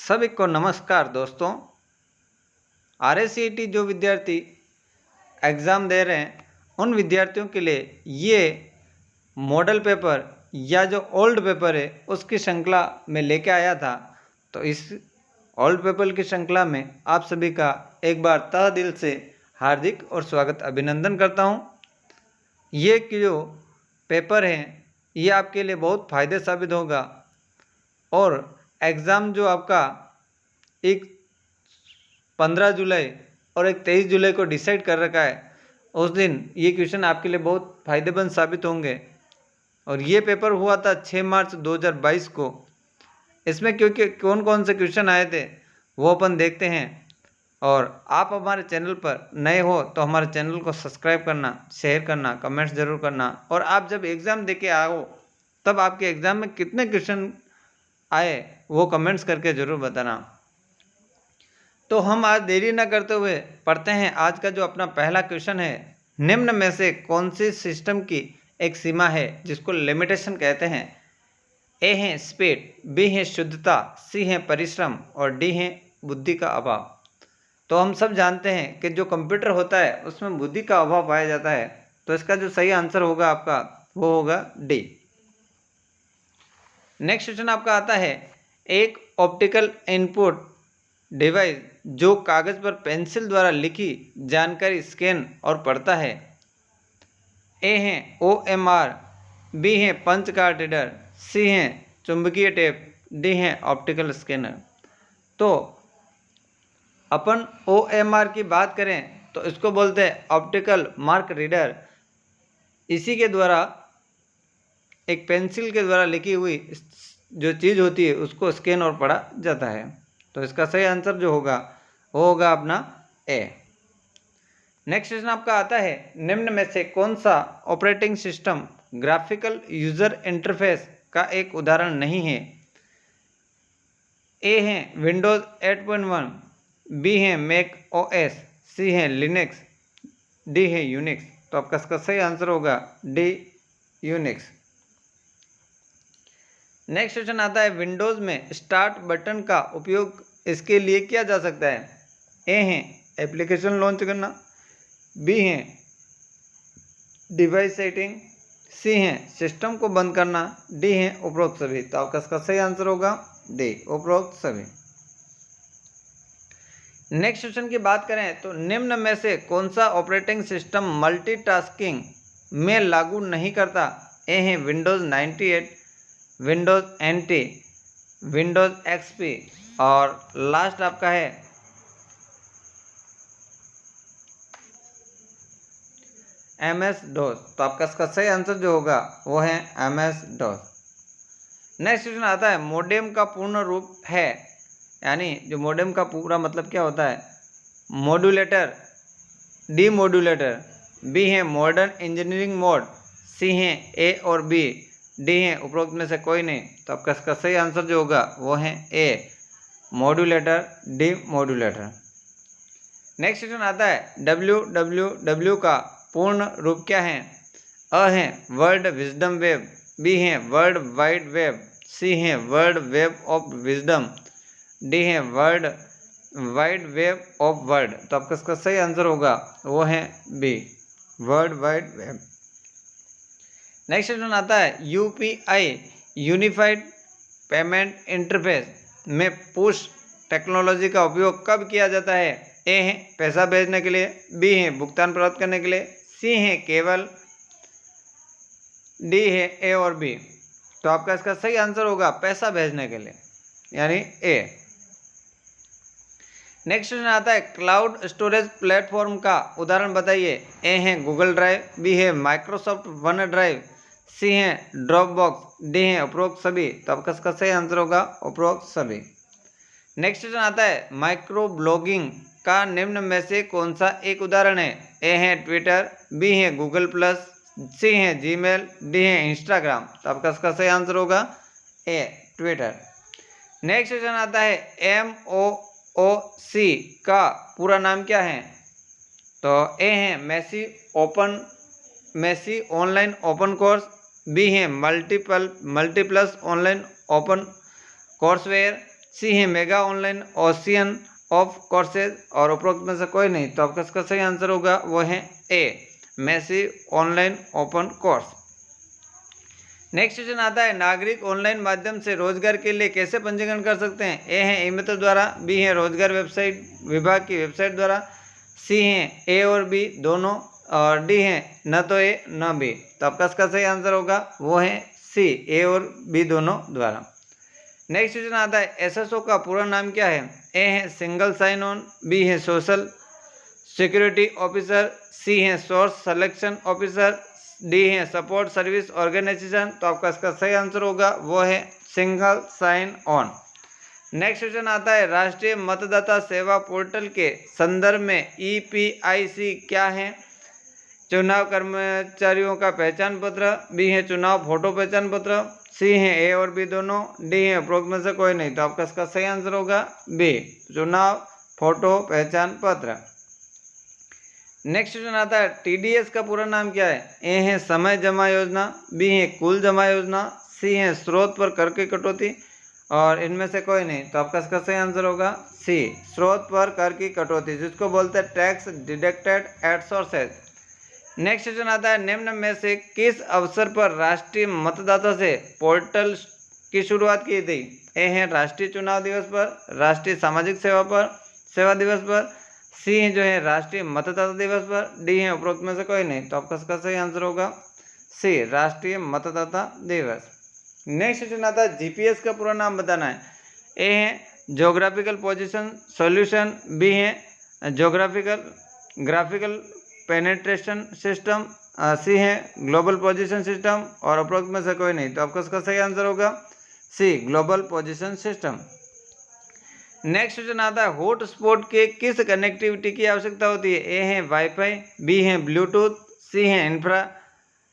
सभी को नमस्कार दोस्तों। RACET जो विद्यार्थी एग्ज़ाम दे रहे हैं उन विद्यार्थियों के लिए ये मॉडल पेपर या जो ओल्ड पेपर है उसकी श्रृंखला में लेके आया था। तो इस ओल्ड पेपर की श्रृंखला में आप सभी का एक बार तहे दिल से हार्दिक और स्वागत अभिनंदन करता हूँ। ये जो पेपर है ये आपके लिए बहुत फ़ायदे साबित होगा और एग्ज़ाम जो आपका एक 15 जुलाई और एक 23 जुलाई को डिसाइड कर रखा है, उस दिन ये क्वेश्चन आपके लिए बहुत फ़ायदेमंद साबित होंगे। और ये पेपर हुआ था 6 मार्च 2022 को। इसमें क्योंकि कौन कौन से क्वेश्चन आए थे वो अपन देखते हैं। और आप हमारे चैनल पर नए हो तो हमारे चैनल को सब्सक्राइब करना, शेयर करना, कमेंट्स ज़रूर करना। और आप जब एग्ज़ाम दे के आओ तब आपके एग्ज़ाम में कितने क्वेश्चन आए वो कमेंट्स करके ज़रूर बताना। तो हम आज देरी न करते हुए पढ़ते हैं आज का जो अपना पहला क्वेश्चन है। निम्न में से कौन सी सिस्टम की एक सीमा है जिसको लिमिटेशन कहते हैं? ए है स्पीड, बी है शुद्धता, सी है परिश्रम और डी है बुद्धि का अभाव। तो हम सब जानते हैं कि जो कंप्यूटर होता है उसमें बुद्धि का अभाव पाया जाता है। तो इसका जो सही आंसर होगा आपका वो होगा डी। नेक्स्ट क्वेश्चन आपका आता है, एक ऑप्टिकल इनपुट डिवाइस जो कागज पर पेंसिल द्वारा लिखी जानकारी स्कैन और पढ़ता है। ए है OMR, बी है पंच कार्ड रीडर, सी है चुंबकीय टेप, डी है ऑप्टिकल स्कैनर। तो अपन OMR की बात करें तो इसको बोलते हैं ऑप्टिकल मार्क रीडर। इसी के द्वारा एक पेंसिल के द्वारा लिखी हुई जो चीज़ होती है उसको स्कैन और पढ़ा जाता है। तो इसका सही आंसर जो होगा वो होगा अपना ए। नेक्स्ट क्वेश्चन आपका आता है, निम्न में से कौन सा operating system graphical user interface का एक उदाहरण नहीं है? ए है विंडोज 8.1, बी है मैक OS, सी है लिनक्स, डी है यूनिक्स। तो आपका इसका सही आंसर होगा डी यूनिक्स। नेक्स्ट क्वेश्चन आता है, विंडोज़ में स्टार्ट बटन का उपयोग इसके लिए किया जा सकता है? ए है एप्लीकेशन लॉन्च करना, बी है डिवाइस सेटिंग, सी है सिस्टम को बंद करना, डी है उपरोक्त सभी। तो आपका इसका सही आंसर होगा डी उपरोक्त सभी। नेक्स्ट क्वेश्चन की बात करें तो निम्न में से कौन सा ऑपरेटिंग सिस्टम मल्टीटास्किंग में लागू नहीं करता? ए है Windows 98, Windows NT, Windows XP और लास्ट आपका है MS-DOS। तो आपका इसका सही आंसर जो होगा वो है MS-DOS। नेक्स्ट क्वेश्चन आता है, मोडेम का पूर्ण रूप है, यानी जो मोडेम का पूरा मतलब क्या होता है? मॉड्यूलेटर, डीमॉड्यूलेटर, बी है मॉडर्न इंजीनियरिंग मोड, सी है ए और बी, डी है उपरोक्त में से कोई नहीं। तो आपका इसका सही आंसर जो होगा वो है ए मॉड्यूलेटर, डीमॉड्यूलेटर। नेक्स्ट क्वेश्चन आता है, WWW का पूर्ण रूप क्या है? अ है वर्ल्ड विजडम वेब, बी है वर्ल्ड वाइड वेब, सी है world web of wisdom, D है world wide web of world. तो आपका इसका सही आंसर होगा वो है B world wide web. Next question आता है, UPI यूनिफाइड पेमेंट इंटरफेस में पुश टेक्नोलॉजी का उपयोग कब किया जाता है? ए है पैसा भेजने के लिए, बी है भुगतान प्राप्त करने के लिए, सी है केवल, डी है ए और बी। तो आपका इसका सही आंसर होगा पैसा भेजने के लिए, यानी ए। नेक्स्ट क्वेश्चन आता है, क्लाउड स्टोरेज प्लेटफॉर्म का उदाहरण बताइए। ए है गूगल ड्राइव, बी है माइक्रोसॉफ्ट वन ड्राइव, सी है ड्रॉपबॉक्स, डी है उपरोक्त सभी। तो आपका इसका सही आंसर होगा उपरोक्त सभी। नेक्स्ट क्वेश्चन आता है, माइक्रो ब्लॉगिंग का निम्न में से कौन सा एक उदाहरण है? ए है ट्विटर, बी है गूगल प्लस, सी है जीमेल, डी है इंस्टाग्राम। तो आपका इसका सही आंसर होगा ए ट्विटर। नेक्स्ट क्वेश्चन आता है, MOOC का पूरा नाम क्या है? तो ए है messy online open course, B है multiplus online open courseware, C है mega online ocean of courses, और उपरोक्त में से कोई नहीं, तो आपका इसका सही आंसर होगा वो है A, massive online open course. Next question आता है, नागरिक ऑनलाइन माध्यम से रोजगार के लिए कैसे पंजीकरण कर सकते हैं? ए है ई मित्र द्वारा, बी है रोजगार वेबसाइट विभाग की वेबसाइट द्वारा, सी है ए और बी दोनों, और डी है न तो ए न बी। तो आपका इसका सही आंसर होगा वो है सी, ए और बी दोनों द्वारा। नेक्स्ट क्वेश्चन आता है, एसएसओ का पूरा नाम क्या है? ए है सिंगल साइन ऑन, बी है सोशल सिक्योरिटी ऑफिसर, सी है सोर्स सिलेक्शन ऑफिसर, डी है सपोर्ट सर्विस ऑर्गेनाइजेशन। तो आपका इसका सही आंसर होगा वो है single sign on. Next question आता है, राष्ट्रीय मतदाता सेवा पोर्टल के संदर्भ में ईपीआईसी क्या है? चुनाव कर्मचारियों का पहचान पत्र, बी है चुनाव फोटो पहचान पत्र, सी है ए और बी दोनों, डी है उपरोक्त में से कोई नहीं। तो आपका इसका सही आंसर होगा बी, चुनाव फोटो पहचान पत्र। नेक्स्ट क्वेश्चन आता है, टीडीएस का पूरा नाम क्या है? ए है समय जमा योजना, बी है कुल जमा योजना, सी है स्रोत पर कर की कटौती, और इनमें से कोई नहीं। तो आपका इसका सही आंसर होगा सी, स्रोत पर कर की कटौती, जिसको बोलते हैं tax deducted at sources. Next question आता है, निम्न में से किस अवसर पर राष्ट्रीय मतदाता से पोर्टल की शुरुआत की गई? ए है राष्ट्रीय चुनाव दिवस पर, राष्ट्रीय सामाजिक सेवा दिवस पर, सी जो है राष्ट्रीय मतदाता दिवस पर, डी है उपरोक्त में से कोई नहीं। तो आपका इसका सही आंसर होगा सी, राष्ट्रीय मतदाता दिवस। नेक्स्ट क्वेश्चन आता है, जीपीएस का पूरा नाम बताना है। ए है ज्योग्राफिकल पोजीशन सॉल्यूशन, बी है ज्योग्राफिकल ग्राफिकल पेनेट्रेशन सिस्टम, सी है ग्लोबल पोजीशन सिस्टम, और उपरोक्त में से कोई नहीं। तो आपका इसका सही आंसर होगा C, global positioning system. Next question आता है, हॉट स्पॉट के किस कनेक्टिविटी की आवश्यकता होती है? ए है वाईफाई, बी है ब्लूटूथ, सी है इंफ्रा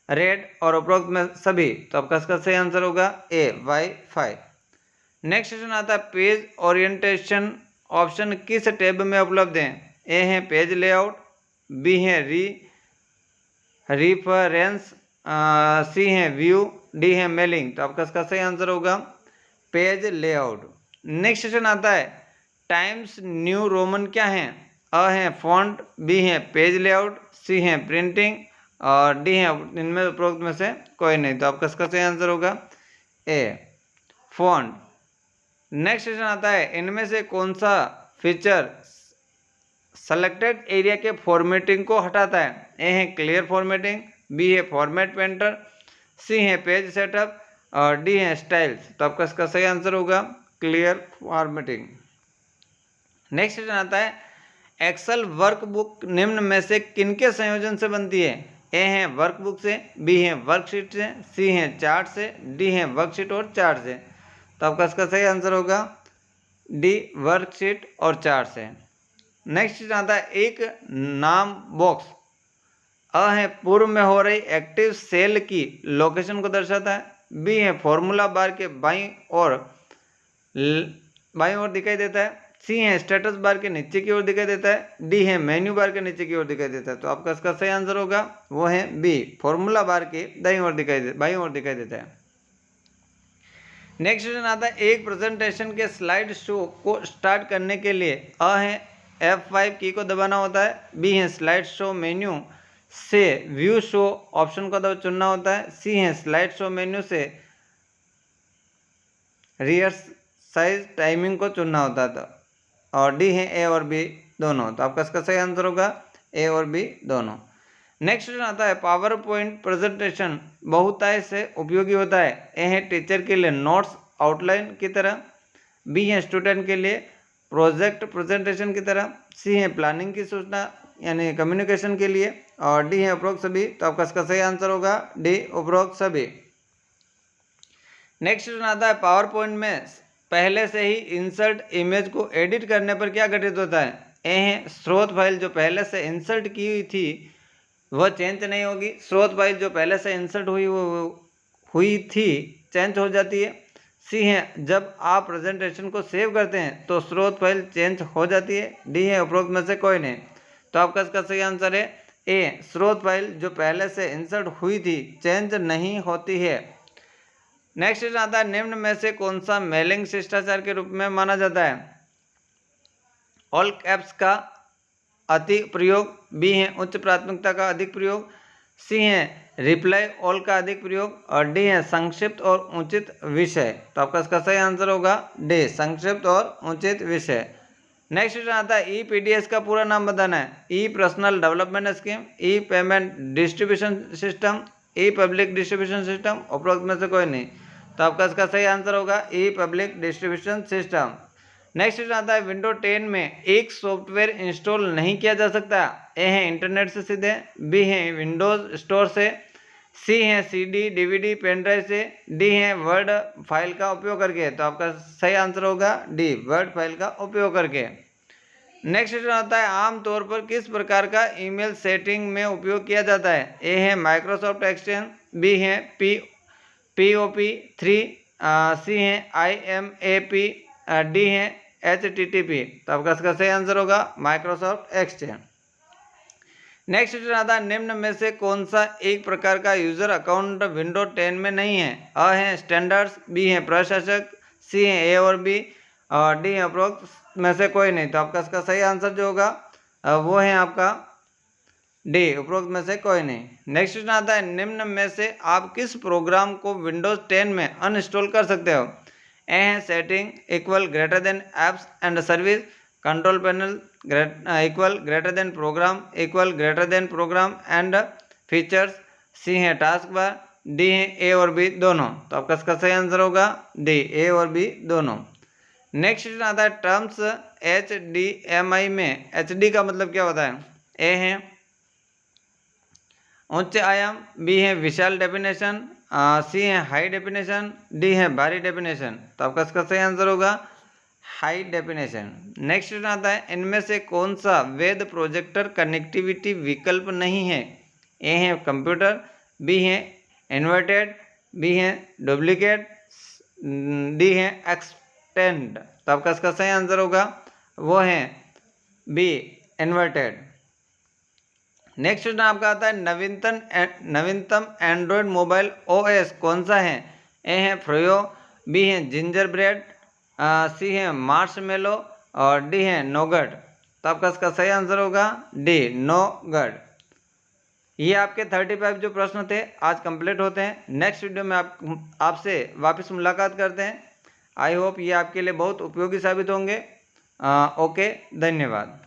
रेड, और उपरोक्त में सभी। तो आपका इसका सही आंसर होगा ए, वाईफाई। नेक्स्ट क्वेश्चन आता है, पेज ओरिएंटेशन ऑप्शन किस टैब में उपलब्ध है? ए है पेज लेआउट, बी है रिफरेंस, सी है व्यू, डी है मेलिंग। तो आपका इसका सही आंसर होगा पेज लेआउट। नेक्स्ट क्वेश्चन आता है, टाइम्स न्यू रोमन क्या है? अ है फॉन्ट, बी है पेज लेआउट, सी है प्रिंटिंग, और डी है इनमें उपरोक्त में से कोई नहीं। तो आपका इसका सही आंसर होगा ए, फॉन्ट। नेक्स्ट क्वेश्चन आता है, इनमें से कौन सा फीचर सेलेक्टेड एरिया के फॉर्मेटिंग को हटाता है? ए है क्लियर फॉर्मेटिंग, बी है फॉर्मेट पेंटर, सी है पेज सेटअप, और डी है स्टाइल्स। तो आपका इसका सही आंसर होगा क्लियर फॉर्मेटिंग। नेक्स्ट क्वेश्चन आता है, एक्सेल वर्कबुक निम्न में से किनके संयोजन से बनती है? ए है वर्कबुक से, बी है वर्कशीट से, सी है चार्ट से, डी है वर्कशीट और चार्ट से। तो आपका इसका सही आंसर होगा डी, वर्कशीट और चार्ट से। नेक्स्ट आता है, एक नाम बॉक्स अ है पूर्व में हो रही एक्टिव सेल की लोकेशन को दर्शाता है, बी है फॉर्मूला बार के बाईं ओर दिखाई देता है, सी है स्टेटस बार के नीचे की ओर दिखाई देता है, डी है मेन्यू बार के नीचे की ओर दिखाई देता है। तो आपका इसका सही आंसर होगा वो है बी, फॉर्मूला बार के बाईं ओर दिखाई देता है। नेक्स्ट क्वेश्चन आता है, एक प्रेजेंटेशन के स्लाइड शो को स्टार्ट करने के लिए अ है F5 की को दबाना होता है, बी है स्लाइड शो मेन्यू से व्यू शो ऑप्शन को चुनना होता है, सी है स्लाइड शो मेन्यू से रियर साइज टाइमिंग को चुनना होता है, और डी है ए और बी दोनों। तो आपका इसका सही आंसर होगा ए और बी दोनों। नेक्स्ट क्वेश्चन आता है, पावर पॉइंट प्रेजेंटेशन बहुतायत से उपयोगी होता है। ए है टीचर के लिए नोट्स आउटलाइन की तरह, बी है स्टूडेंट के लिए प्रोजेक्ट प्रेजेंटेशन की तरह, सी है प्लानिंग की सूचना यानी कम्युनिकेशन के लिए, और डी है उपरोक्त सभी। तो आपका इसका सही आंसर होगा डी, उपरोक्त सभी। नेक्स्ट क्वेश्चन आता है, पावर पॉइंट में पहले से ही इंसर्ट इमेज को एडिट करने पर क्या घटित होता है? ए है स्रोत फाइल जो पहले से इंसर्ट की हुई थी वह चेंज नहीं होगी, स्रोत फाइल जो पहले से इंसर्ट हुई थी चेंज हो जाती है, सी है जब आप प्रेजेंटेशन को सेव करते हैं तो स्रोत फाइल चेंज हो जाती है, डी है उपरोक्त में से कोई नहीं। तो आपका इसका सही आंसर है ए, स्रोत फाइल जो पहले से इंसर्ट हुई थी चेंज नहीं होती है। नेक्स्ट क्वेश्चन आता है, निम्न में से कौन सा मेलिंग शिष्टाचार के रूप में माना जाता है? ऑल कैप्स का अधिक प्रयोग, बी है उच्च प्राथमिकता का अधिक प्रयोग, सी है रिप्लाई ऑल का अधिक प्रयोग, और डी है संक्षिप्त और उचित विषय। तो आपका इसका सही आंसर होगा डी, संक्षिप्त और उचित विषय। नेक्स्ट क्वेश्चन आता है, ईपीडीएस का पूरा नाम बताना है। ई पर्सनल डेवलपमेंट स्कीम, ई पेमेंट डिस्ट्रीब्यूशन सिस्टम, ई पब्लिक डिस्ट्रीब्यूशन सिस्टम, उपरोक्त में से कोई नहीं। तो आपका इसका सही आंसर होगा E public distribution system. Next question आता है, विंडो 10 में एक सॉफ्टवेयर इंस्टॉल नहीं किया जा सकता। ए है इंटरनेट से सीधे, बी है विंडोज स्टोर से, सी है सीडी डीवीडी पेन ड्राइव से, डी है वर्ड फाइल का उपयोग करके। तो आपका सही आंसर होगा डी, वर्ड फाइल का उपयोग करके। नेक्स्ट क्वेश्चन आता है, आमतौर पर किस प्रकार का ईमेल सेटिंग में उपयोग किया जाता है? ए है माइक्रोसॉफ्ट एक्सचेंज, बी है POP3, सी है IMAP, डी है HTTP। तो आपका इसका सही आंसर होगा माइक्रोसॉफ्ट एक्सचेंज। नेक्स्ट क्वेश्चन आता है, निम्न में से कौन सा एक प्रकार का यूजर अकाउंट विंडो 10 में नहीं है? अ है स्टैंडर्ड्स, बी है प्रशासक, सी है ए और बी, और डी है उपरोक्त में से कोई नहीं। तो आपका इसका सही आंसर जो होगा वो है आपका डी, उपरोक्त में से कोई नहीं। नेक्स्ट क्वेश्चन आता है, निम्न में से आप किस प्रोग्राम को विंडोज 10 में अनइंस्टॉल कर सकते हो? ए है setting equal greater than apps and service, control panel equal greater than program equal greater than program and features, C है टास्क बार, डी है ए और बी दोनों। तो आपका इसका सही आंसर होगा डी, ए और बी दोनों। नेक्स्ट क्वेश्चन आता है, टर्म्स HDMI में HD का मतलब क्या होता है? ए है उच्च आयाम, बी है विशाल डेफिनेशन, सी है हाई डेफिनेशन, डी है भारी डेफिनेशन। तो आपका इसका सही आंसर होगा हाई डेफिनेशन। नेक्स्ट क्वेश्चन आता है, इनमें से कौन सा वेब प्रोजेक्टर कनेक्टिविटी विकल्प नहीं है? ए है कंप्यूटर, बी है इन्वर्टेड, बी है डुप्लीकेट, डी है एक्सटेंड। तो आपका इसका सही आंसर होगा वो है बी, इन्वर्टेड। नेक्स्ट क्वेश्चन आपका आता है, नवीनतम एंड्रॉयड मोबाइल OS कौन सा है? ए है फ्रोयो, बी है जिंजर ब्रेड, सी है मार्शमेलो, और डी है नोगट। तो आपका इसका सही आंसर होगा डी, नोगट। ये आपके 35 जो प्रश्न थे आज कंप्लीट होते हैं। नेक्स्ट वीडियो में आपसे वापस मुलाकात करते हैं। आई होप ये आपके लिए बहुत उपयोगी साबित होंगे। ओके, धन्यवाद।